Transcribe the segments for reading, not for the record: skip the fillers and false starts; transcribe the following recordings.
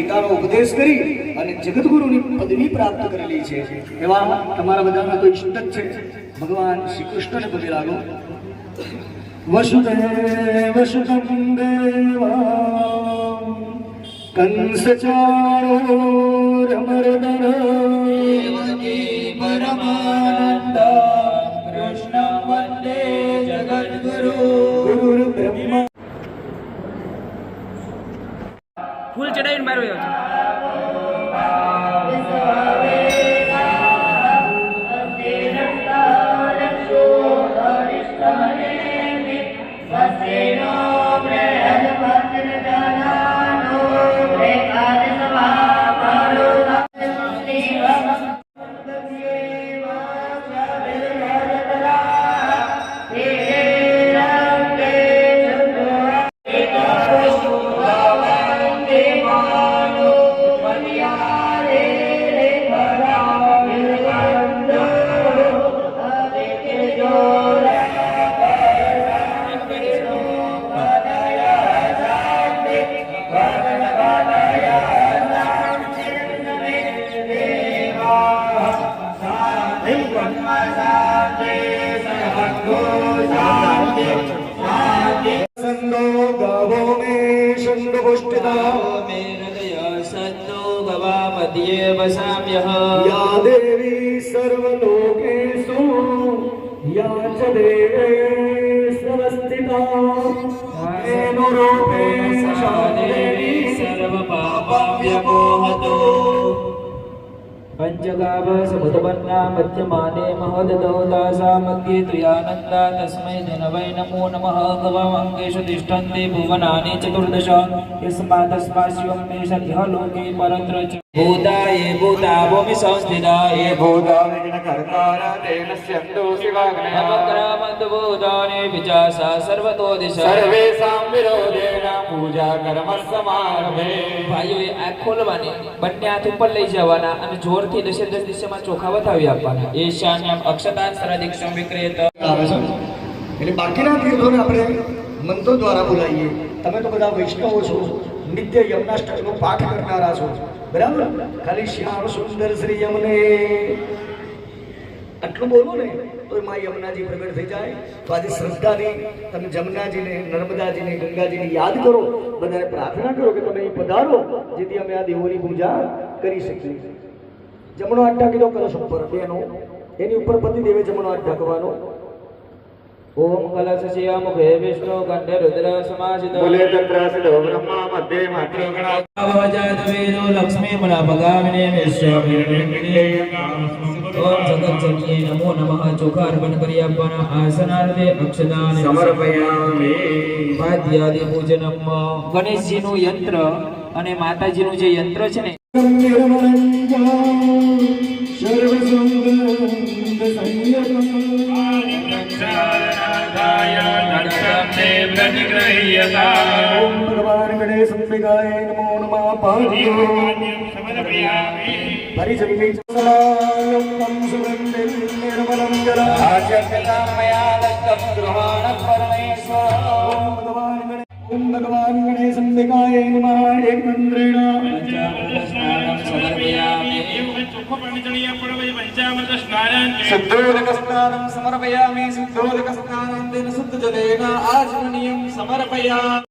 ગીતાનો ઉપદેશ કરી અને જગતગુરુની પદવી પ્રાપ્ત કરેલી છે એવા તમારા બધાના તો ઇષ્ટ જ છે ભગવાન શ્રી કૃષ્ણને પગે લાગો. વસુદેવ સુતં દેવા કંસચાણૂરમર્દન દેવકી પરમાનંદ કૃષ્ણ વંદે જગદ્ગુરુ. ગુરુર્બ્રહ્મા ફૂલ ચડાવીને બહાર આવ્યો છે. સંદો ગાવો મે સંદ પુષ્ટિતા મે હૃદય સંતો ભવા મધ્યે વસામ્યઃ. યા દેવી સર્વલોકેષુ યા ચ દેવેશ્વરસ્થિતા એનો રૂપે સા દેવી સર્વ પાપાવ્યમોહતો. પંચગાવ સમુદબન્ના મધ્યમાને મહોદદૌદાસા મધ્યે તુયાનંદા તસ્મૈ ધનવૈ નમો નમઃ. ગવામંગેષુ તિષ્ઠન્તિ ભુવનાની ચતુર્દશ યસ્માદસ્માસ્યોમ મેષ ઇહ લોકે પરત્ર ચ. ભૂતાયે ભૂતાવોમિ સંસ્થિતાયે ભૂતા વિઘ્ન કર્તારા તેન સ્યંદો શિવાગ્નઃ નમક્રામદ્ભૂતાને વિચાસા સર્વતો દિશ. સર્વેષાં વિરોધેન પૂજા કર્મ સમારભે. ભાઈઓએ આંખ ખોલવાની, બંને હાથ ઉપર લઈ જવાના અને જોરથી 10 દિશામાં ચોખા વતાવી આપવાના. ઈશાન્યમ અક્ષતાન સરદિક્ષમ વિક્રેત. આવે છે એટલે બાકીના તીર્થોને આપણે મંત્રો દ્વારા બોલાવીએ. તમે તો બધા વૈષ્ણવો છો, નિત્ય યમનાષ્ટકનો પાઠ કરનારા છો, બરાબર? ખાલી શ્યામ સુંદર શ્રી યમને આટલું બોલો ને તો માં યમુનાજી પ્રગટ થઈ જાય. તો આજે શ્રદ્ધાની તમે જમનાજીને, નર્મદાજીને, ગંગાજીને યાદ કરો, બધાને પ્રાર્થના કરો કે તમે અહીં પધારો, જેથી અમે આ દેવોની પૂજા કરી શકીએ. જમણો હાથ ઢાંકી દો કલશ ઉપર બેનો, એની ઉપર પતિ દેવે જમણો હાથ ઢાંકવાનો. ઓમ કલશસ્ય મુખે વિષ્ણુ કંઠે રુદ્ર સમાસિતો. બોલે તત્રાસિતો બ્રહ્મા મધ્યે માત્ર ગણા આવજાત વેદો લક્ષ્મી મના ભગામિને વિશ્વમિરણિને. ઓમ જગતજનીય નમો નમઃ. ચોખા અર્પણ કરી આપવાના. આસનાર્થે અક્ષદાન સમર્પયામિ. વાદ્યાદિ પૂજનમ. ગણેશજીનું યંત્ર અને માતાજીનું જે યંત્ર છે ને ઓમ ભગવાન ગણેશ અંબિકાય નમો નમઃ. પાઠ્યો પરિજનૈ સમાયમ સુગંધિ નિર્મલં જલમ આચર્યતા મયા દત્તમ ગૃહાણ પરમેશ્વર. ઓમ ભગવાન ગણેશ અંબિકાય નમઃ. એક મંત્રેણ શુદ્ધોદક સ્નાનમ સમર્પયામિ. શુદ્ધોદક સ્નાનમ તેન શુદ્ધ જલેન આચમનીયમ સમર્પયામિ.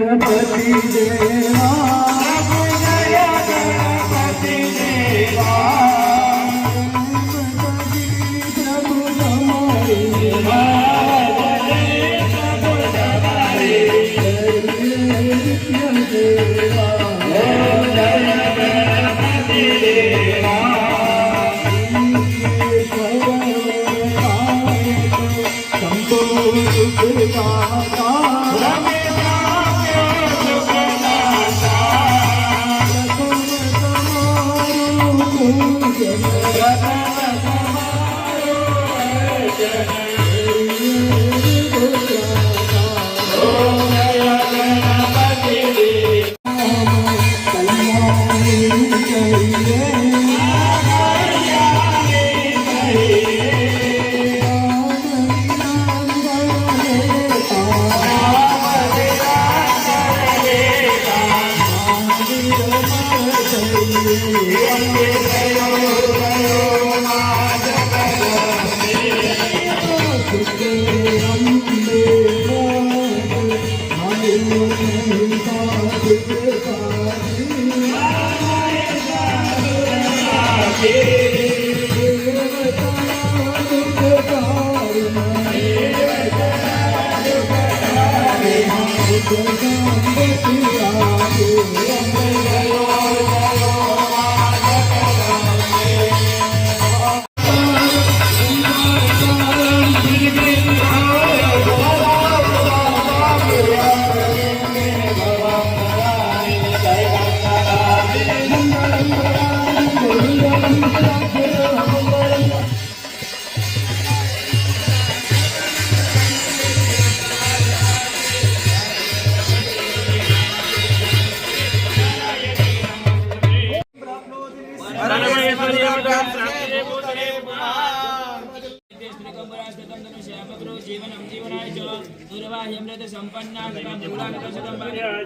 ગણપતિ દેવા પ્રભુ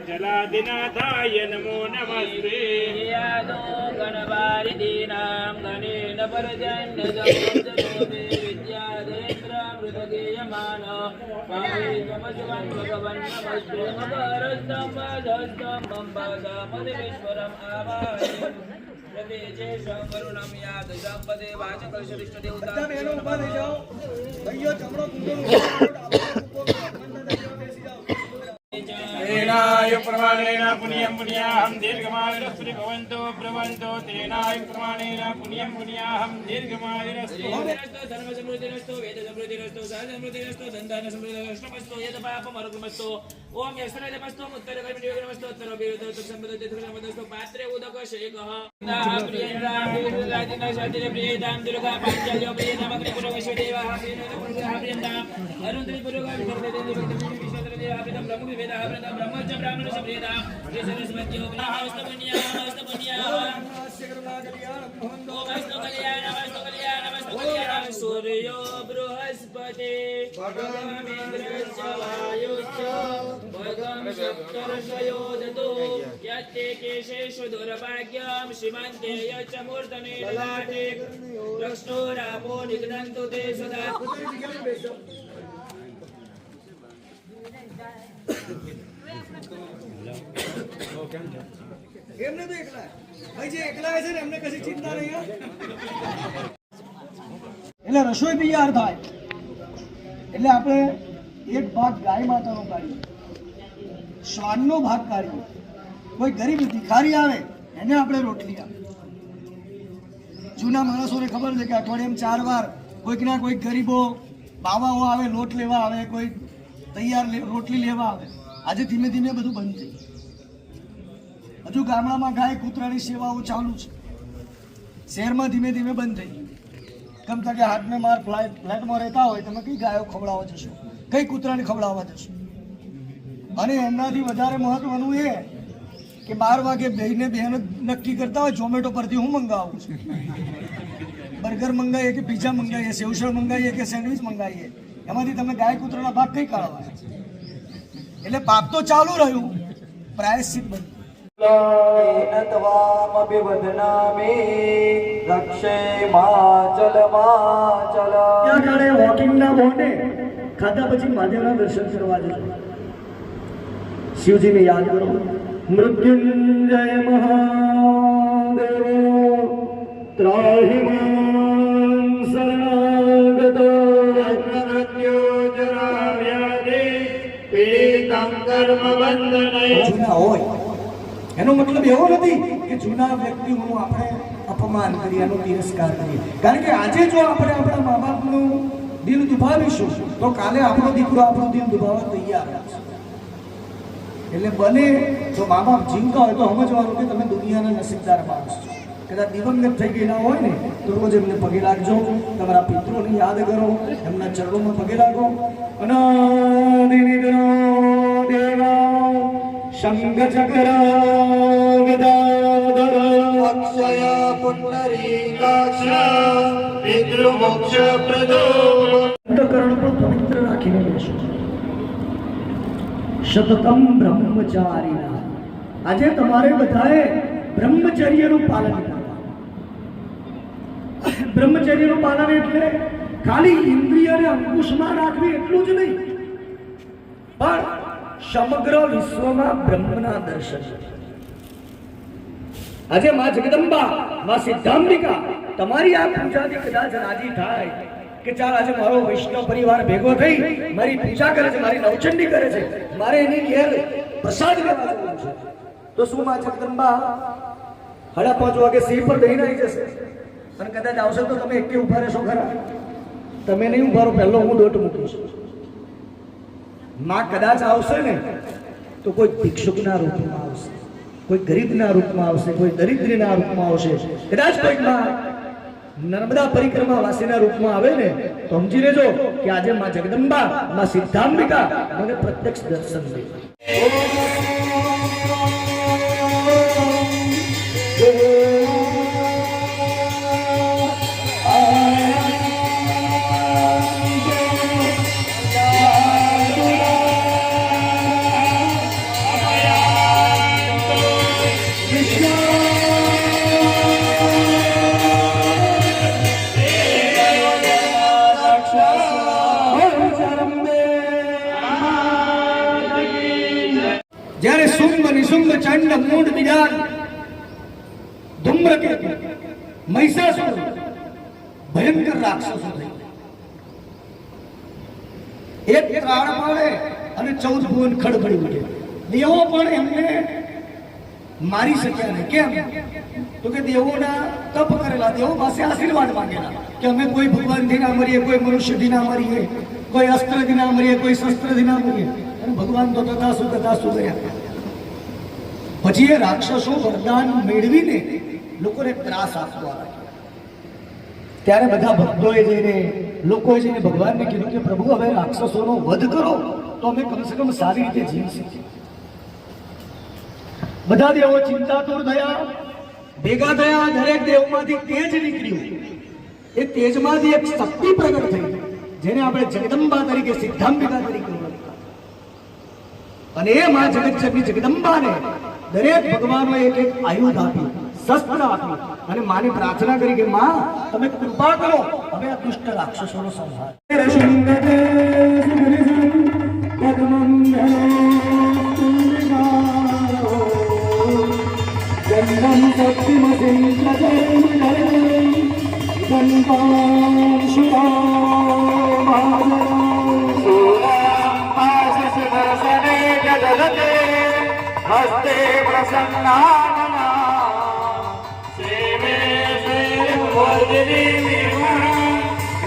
जलादिनाथाय नमो नमस्ते यादो गणवारिदीनां गणेन पर्जन्यजपे विद्यादेन्द्रामृतगीयमान पावैकमजुवन् भगवन् नमस्ते मकरस्तम्भधस्तम् अम्बादामदिवेश्वरम् आवाहयामि प्रदेशेशं वरुणं याद संपदे वाचकर्षदिष्टदेवता બહેનો ઊભા થઈ જાઓ ભાઈઓ જમણો કુંડો तेनाय प्रमाणेन पुण्यं पुण्याहं दीर्घमायुरस्तु भवन्तो ब्रवन्तो तेनाय प्रमाणेन पुण्यं पुण्याहं दीर्घमायुरस्तु धर्मसमृद्धिरस्तु वेदसमृद्धिरस्तु सहसमृद्धिरस्तु धनधान्यसमृद्धिरस्तु यदपापमरुगमस्तु ओम यस्त्रयमस्तु उत्तरकर्मयोगमस्तु उत्तरविरुद्धस्तु संपदतिथुसंपदस्तु पात्रे उदकशेकः प्रियेन्द्रादिना शान्तिरे प्रियेदां दुर्गा पाञ्चल्यो प्रियेदामग्नि पुरोविश्वदेवः प्रियेन्द्रां अरुन्धरि पुरोगा विश्वदेवः ब्रह्मवेदः ब्रह्मच ब्राह्मण सप्रियता सरस्वत्यो सूर्यो बृहस्पति भगं सप्तर्षयो दतो यत्ते केशेषु दुर्भाग्यं श्रीमन्ते यच्च मूर्धने ददाति दक्षो रापो निघ्नन्तु ते सदा એમને તો એકલા ભાઈ જે એકલા છે ને એમને કશી ચિંતા નહીં એટલે રસોઈ તૈયાર થાય એટલે આપણે એક ભાગ ગાય માતાનો કાઢીએ શ્વાનનો ભાગ કાઢીએ કોઈ ગરીબ ભિખારી આવે એને આપણે રોટલી આપીએ જૂના માણસોને ખબર છે કે અઠવાડિયામાં 4 વાર કોઈક ના કોઈક ગરીબો બાવાઓ આવે લોટ લેવા આવે કોઈ તૈયાર રોટલી લેવા આવે આજે ધીમે ધીમે બધું બંધ થઈ હજુ ગામડામાં ગાય કૂતરાની સેવાઓ ચાલુ છે શહેરમાં ધીમે ધીમે બંધ થઈ ગયું કેમ કે હાથને માર ફ્લેટમાં રહેતા હોય તમે કઈ ગાયો ખવડાવવા જશો કઈ કૂતરાને ખવડાવવા જશો અને એમનાથી વધારે મહત્વનું એ કે 12 વાગે બેને બહેનો નક્કી કરતા હોય ઝોમેટો પરથી હું મંગાવું છું બર્ગર મંગાવીએ કે પિઝા મંગાવીએ સેવસળ મંગાવીએ કે સેન્ડવિચ મંગાવીએ એમાંથી તમે ગાય કૂતરાના ભાગ કઈ કાઢવા એટલે પાપ તો ચાલુ રહ્યું પ્રાયશ્ચિત બન્યું વોકિંગના બહોને ખાધા પછી મહાદેવના દર્શન કરવા જજો શિવજીને યાદ કરો મૃત્યુંજય મહાદેવ ત્રાહિ માં શરણાગતો જૂના હોય એનો મતલબ એવો નથી કે જૂના વ્યક્તિઓનું આપણે અપમાન કરીએ એનો તિરસ્કાર કરીએ કારણ કે આજે જો આપણે આપણા મા બાપનું દિલ દુભાવીશું તો કાલે આપણો દીકરો આપણું દિલ દુભાવવા તૈયાર છે એટલે બને તો મા બાપ જીવતા હોય તો સમજવાનું કે તમે દુનિયાના નસીબદાર માણસ છો કદાચ દિવંગત થઈ ગયેલા હોય ને તો રોજ એમને પગે લાગજો તમારા પિતૃને યાદ કરો એમના ચરણોમાં પગે લાગો અનાદિનિદ્રો દેવા શંખ ચક્ર ગદાધર અક્ષય પુંડરીકાક્ષ પિતૃમોક્ષ પ્રદો અંતઃકરણ પર પવિત્ર રાખીને બેસો શતતમ બ્રહ્મચારીના આજે તમારે બધાએ બ્રહ્મચર્યનું પાલન કરવાનું બ્રહ્મચર્યનું પાલન એટલે ખાલી ઇન્દ્રિયને અંકુશમાં રાખવી એટલું જ નહીં, પણ સમગ્ર વિશ્વમાં બ્રહ્મના દર્શન. આજે માં જગદંબા, માં સિદ્ધાંબિકા તમારી આ પૂજાથી કદાચ રાજી થાય કે ચાલ આજે મારો વૈષ્ણવ પરિવાર ભેગો થઈ મારી પૂજા કરે છે, મારી નવચંડી કરે છે, મારે એની ઘેર પ્રસાદ લેવા જવું છે, તો શું માં જગદંબા 5:30 વાગે સિંહ પર દઈને આવી જશે? અને કદાચ આવશે તો તમે એકે ઉભા રહેશો ખરા? તમે નહીં ઉભા રહો, પહેલો હું દોટ મૂકીશ. માં કદાચ આવશે ને તો કોઈ ભિક્ષુકના રૂપમાં આવશે, કોઈ ગરીબના રૂપમાં આવશે, કોઈ દરિદ્રના રૂપમાં આવશે. કદાચ કોઈ માં નર્મદા પરિક્રમા વાસીના રૂપમાં આવે ને તો સમજી લેજો કે આજે માં જગદંબા, માં સિદ્ધાંબિકા મને પ્રત્યક્ષ દર્શન દે. જ્યારે શુંભ નિશુંભ ચંડ મૂંડ વિજાન ધૂમ્રકેતુ મહિષાસુર ભયંકર રાક્ષસો થઈ એક ત્રાણ પાડે અને 14 ભુવન ખડબડી ઉઠે. દેવો પણ એમને મારી શક્યા નહીં. કેમ? તો કે દેવોના તપ કરેલા, દેવો પાસે આશીર્વાદ માંગેલા કે અમે કોઈ ભગવાનથી ના મરીએ, કોઈ મનુષ્યથી ના મરીએ, કોઈ અસ્ત્રથી ના મરીએ, કોઈ શસ્ત્રથી ના મરીએ. અને ભગવાન તો તથાસુ કર્યા. પછી એ રાક્ષસો વરદાન મેળવીને લોકોને ત્રાસ આપવા લાગ્યા. ત્યારે બધા ભક્તોએ જઈને, લોકોએ જઈને ભગવાનને કીધું કે પ્રભુ હવે રાક્ષસોનો વધ કરો તો અમે કમસે કમ સારી રીતે જીવી શકીએ. બધા દેવો ચિંતાતુર થયા, ભેગા થયા. દરેક દેવમાંથી તેજ નીકળ્યું. એ તેજમાંથી એક શક્તિ પ્રગટ થઈ જેને આપણે જગદંબા તરીકે, સિદ્ધાંબિકા તરીકે ઓળખતા. અને એ માં જગતજનની જગદંબાને દરેક ભગવાનોએ એક એક આયુધ આપ્યું, શસ્ત્ર આપ્યું અને માની પ્રાર્થના કરી કે માં તમે કૃપા કરો, હવે આ દુષ્ટ રાક્ષસોનો સંહાર. હસ્તે પ્રસન્નાનના સેવે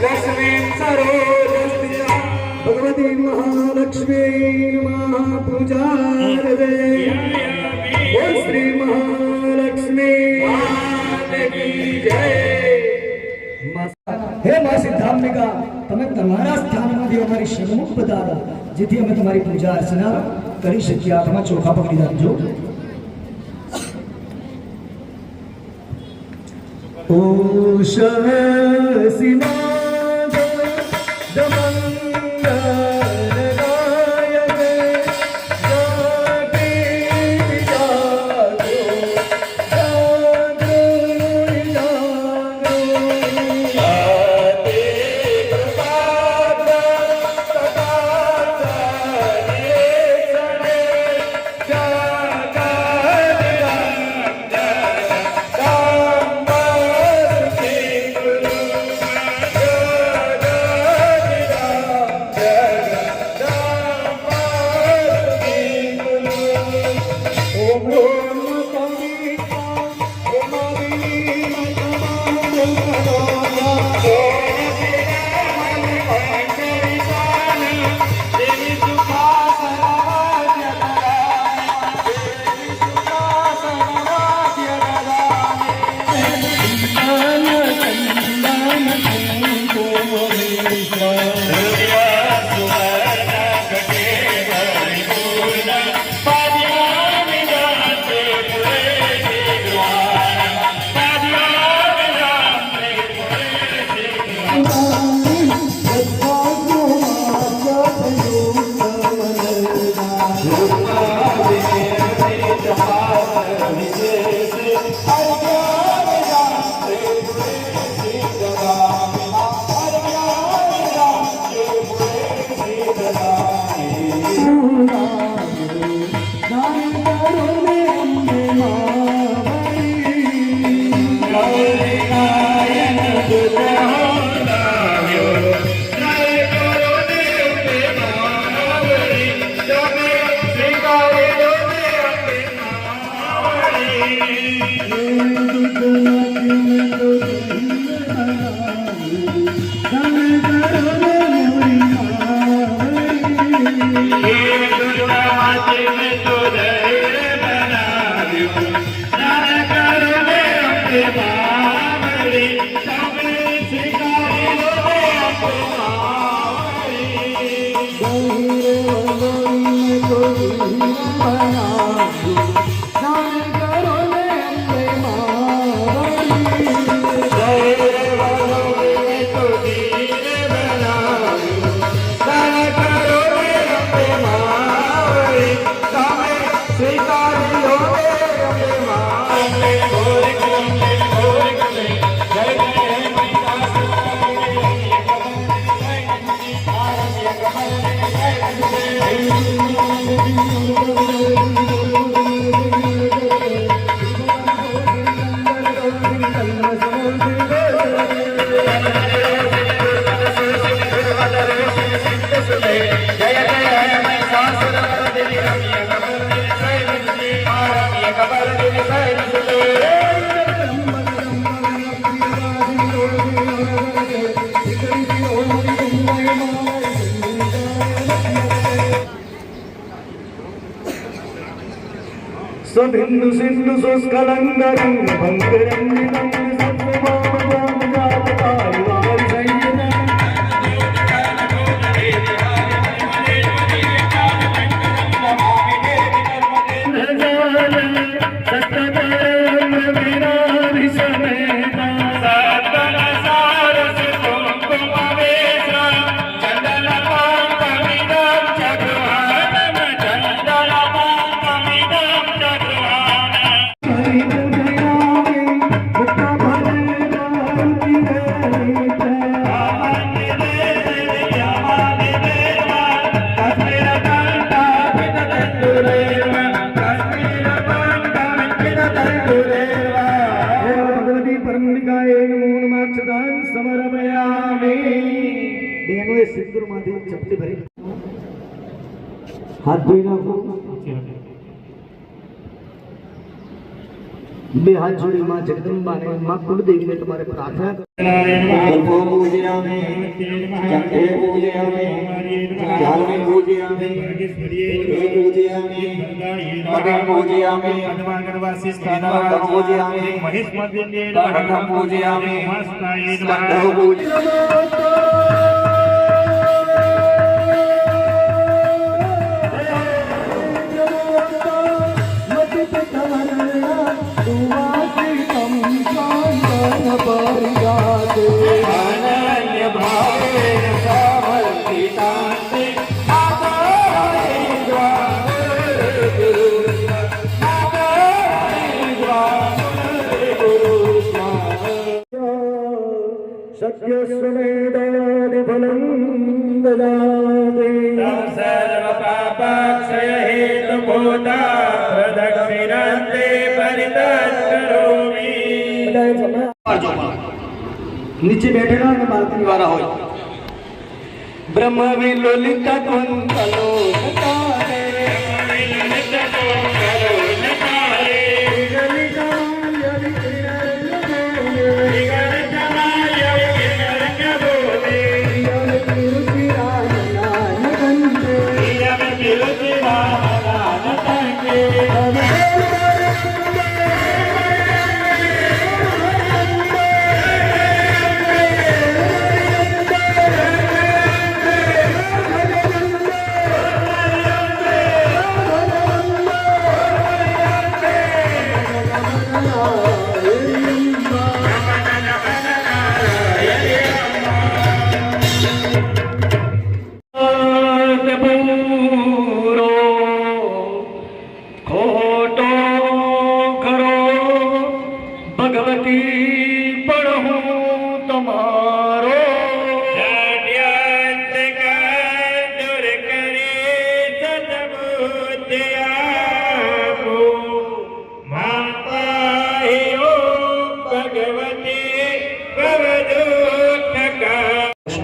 લક્ષ્મી સરોજસ્તિયા ભગવતી મહાલક્ષ્મી નમઃ. પૂજાર્થે બોલ શ્રી મહાલક્ષ્મી કી જય. હે માં સિદ્ધાંબિકા, તમે તમારા સ્થાનમાંથી અમારી સન્મુખ પધારો જેથી અમે તમારી પૂજા અર્ચના કરી શકીએ. આમાં ચોખા પકડી રાખજો. ઓ શિવા सबिंदु सिंधु सुस्कलंगरं भंगरंगिनं चपटी भरी हाथ धोई नाखो बे हाथ जोड़ी मां जगदंबा ने मां कुलदेवी ने तुम्हारे प्रार्थना कल्पो पूजयामि चंद्रे पूजयामि जालने पूजयामि पूजयामि मगन पूजयामि हनुमानगढ़वासी स्थान पूजयामि महेश मध्य पूजयामि नीचे बैठेगा અને માલતી વાળા હોય બ્રહ્મ વિલોલિત કુંતલો નકારે વિલોલિત કુંતલો નકારે વિગલિ કમાય વિગલિ બોલે યમ તિરુતિ રાજા નગંતે યમ તિરુતિ રાજા નગંતે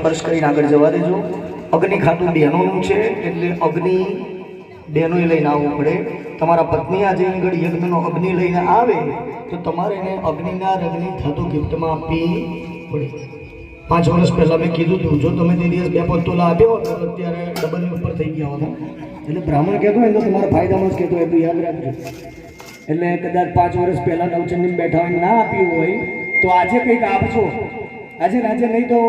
સ્પર્શ કરીને આગળ જવા દેજો અગ્નિ ખાતું બહેનોનું છે એટલે અગ્નિ બહેનોએ લઈને આવવું પડે તમારા પત્ની આજે આગળ યજ્ઞનો અગ્નિ લઈને આવે તો તમારે એને અગ્નિના રગની ખાતું ગિફ્ટમાં આપવી પડે 5 વર્ષ પહેલાં મેં કીધું હતું જો તમે તે દિવસ 2 તોલા આપ્યો હોત તો અત્યારે ડબલની ઉપર થઈ ગયા હતા. એટલે બ્રાહ્મણ કહેતો હોય ને તો તમારા ફાયદામાં જ કહેતો હોય એટલું યાદ રાખજો. એટલે કદાચ 5 વર્ષ પહેલાં નવચંડી બેઠા હોય ના આપ્યું હોય તો આજે કંઈક આપજો. આજે નહીં તો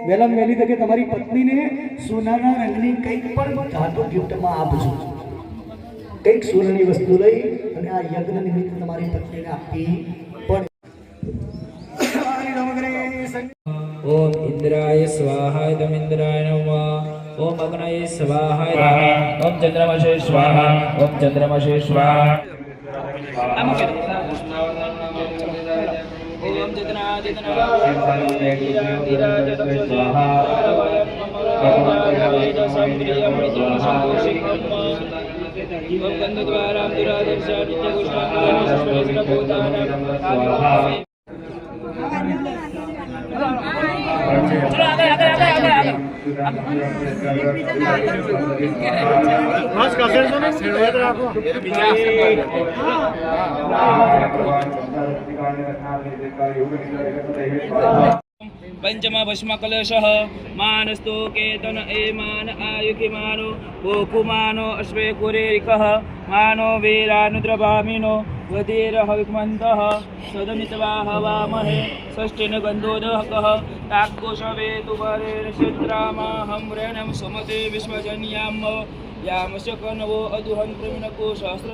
વહેલામાં વહેલી તકે તમારી પત્નીને સોનાના રંગની કંઈક પણ ધાતુ ગિફ્ટમાં આપજો. કંઈક સોનાની વસ્તુ લઈ અને આ યજ્ઞ નિમિત્તે તમારી પત્નીને આપવી પડે. ओम इंद्राय स्वाहा तम इंद्राय नमः ओम अग्नये स्वाहा ओम चंद्रमसे स्वाहा ओम चंद्रमसे स्वाहा આમાં કે ઓમ पंचमा भस्म कलशः मानस्तु केतन एमान आयुकिमानो गोकुमानो अश्वे कुरेरिकः मानो वीरानुद्रभामिनो वधीरहविक्मन्तः सदमित्वा हवामहे षष्ठेन गन्धोदकः ताक्कोशवेतु वरेण क्षेत्रामाहं रेणं सुमते विश्वजन्याम् यामस्य कन्वो अदुहं प्रविणको सहस्र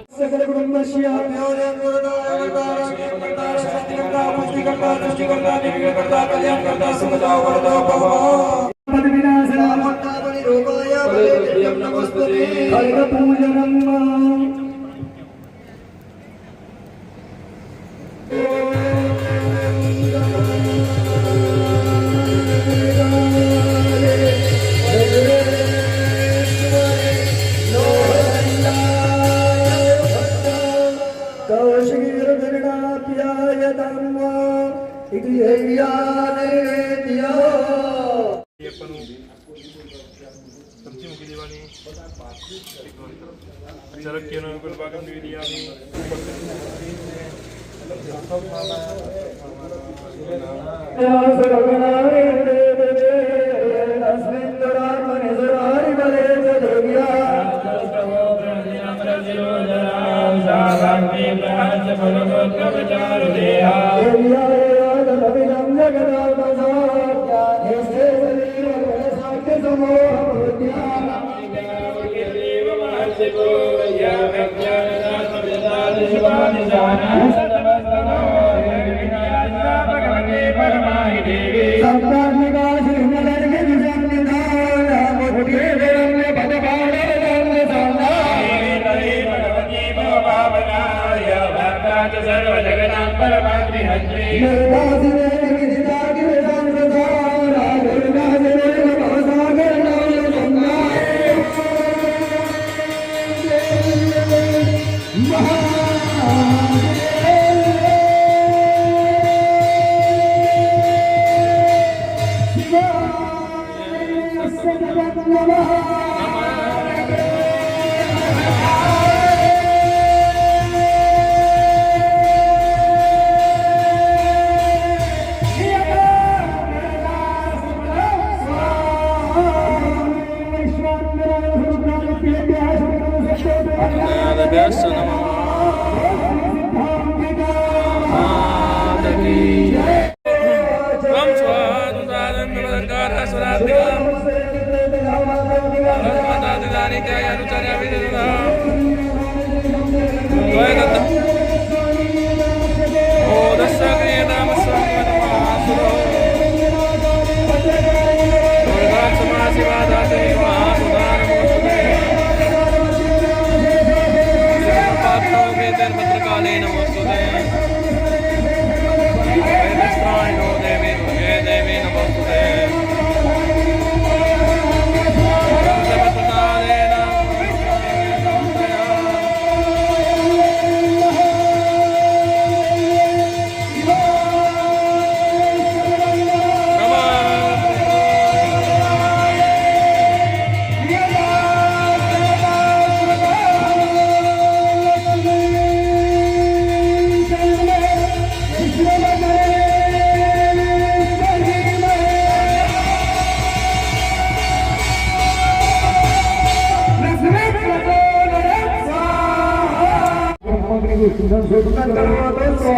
કૃષ્ણ સુખ કરો તો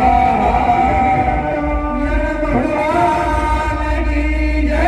ભગવાન કી જય.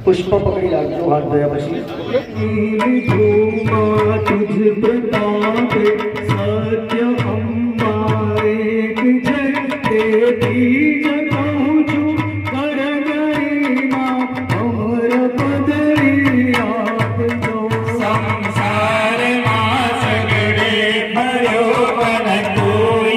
પુષ્પ પકડી રાખજો હાથ ધોયા પછી. તુજ પ્રતાપ સત્ય અંબા એક જય તેથી જગાઉં છું કર ગરિમા અમર પદરી આપજો. સંસારમાં સગડે ભર્યો પરંતુ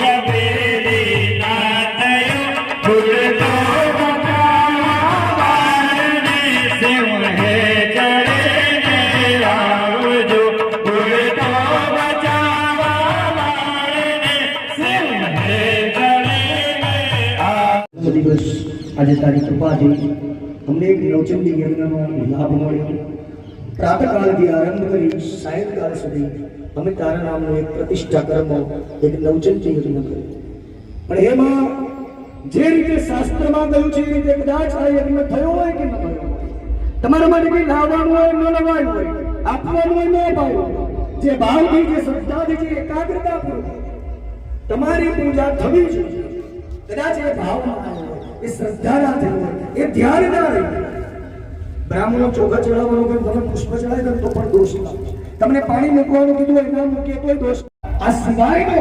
યવેલી ના થયો ભૂલતો બચાવવા વાળને સેવ હે ચડે ને આવજો. ભૂલતો બચાવવા વાળને સેવ હે ચડે ને આવજો. દિવસ આજે તારી કૃપાથી અમને એક નવચંડી યજ્ઞનો લાભ મળ્યો. પ્રાતઃકાળથી આરંભ કરી સાયંકાળ સુધી અમે તારા નામનો એક પ્રતિષ્ઠા કર્મ એક નવચંડી યજ્ઞ કર્યો. પણ એમાં જે રીતે શાસ્ત્રમાં કહ્યું છે એ રીતે કદાચ આ યજ્ઞ થયો હોય કે ન થયો હોય, તમારા માટે કંઈ લાવવાનું હોય ન લવાયું હોય, આપવાનું હોય ન અપાયું હોય, જે ભાવથી જે શ્રદ્ધાથી જે એકાગ્રતાપૂર્વક તમારી પૂજા થવી જોઈએ, કદાચ એ ભાવમાં આવ્યો હોય, એ શ્રદ્ધા ના થઈ હોય, એ ધ્યાન ના રહી હોય, બ્રાહ્મણો ચોખા ચડાવવાનો કે તમે પુષ્પ ચડાવી દો તો પણ દોષ લાગે, તમને પાણી મૂકવાનું કીધું હોય ના મૂકીએ તોય દોષ. આ સિવાયનો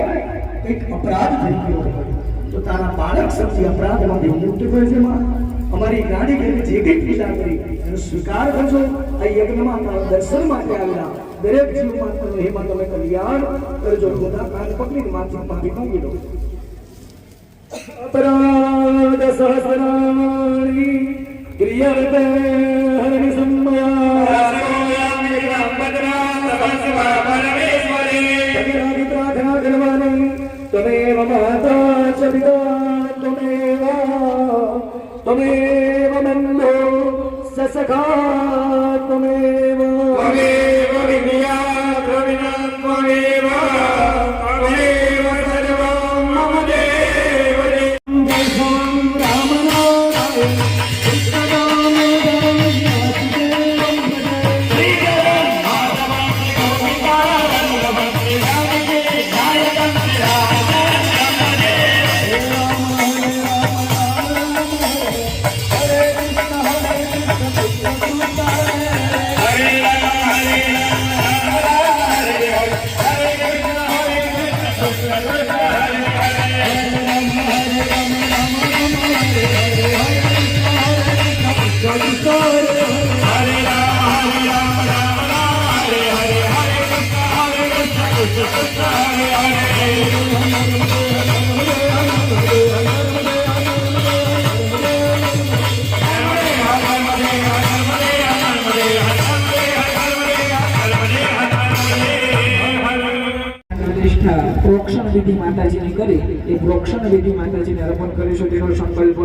એક અપરાધ થઈ ગયો હોય તો તારા બાળક શક્તિ અપરાધમાંથી મુક્ત કરે છે. અમારી ગાડી કે જે કંઈ પૂજા કરી એનો સ્વીકાર કરજો. આ યજ્ઞમાં તારા દર્શન માટે આવેલા દરેક જીવ માત્રનું હેમાં તમે કલ્યાણ કરજો. બધા કાન પકડીને માથે માફી માંગી લો. અપરાધ સહસ્રાણી ક્રિયતે હરિ સંમયા તમેરાની પ્રાર્થના કરવાની. તમેવ માતા ચ પિતા ત્વમેવ બંધો સસખા ત્વમેવ વિદ્યા દ્રવિણં ત્વમેવ ત્વમેવ સર્વં મમ દેવ પ્રોક્ષણ વિધિ માતાજીને કરી એ પ્રોક્ષણ વિધિ માતાજીને અર્પણ કરીશું. તેનો સંકલ્પ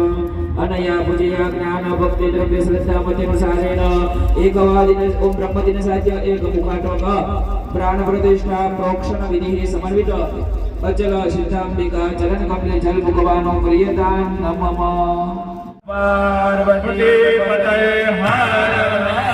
અનયા પૂજયા જ્ઞાન ભક્તિ દ્રવ્ય શ્રદ્ધા મતિનો સારેણ એક અવાદિને ઓમ બ્રહ્મદિને સાધ્ય એક મુખાટક પ્રાણ પ્રતિષ્ઠા પ્રોક્ષણ વિધિ સમન્વિત અચલ સિદ્ધાંબિકા ચરણ કમલે જલ ભગવાનો પ્રિયતાન નમઃ. પાર્વતી પતય હર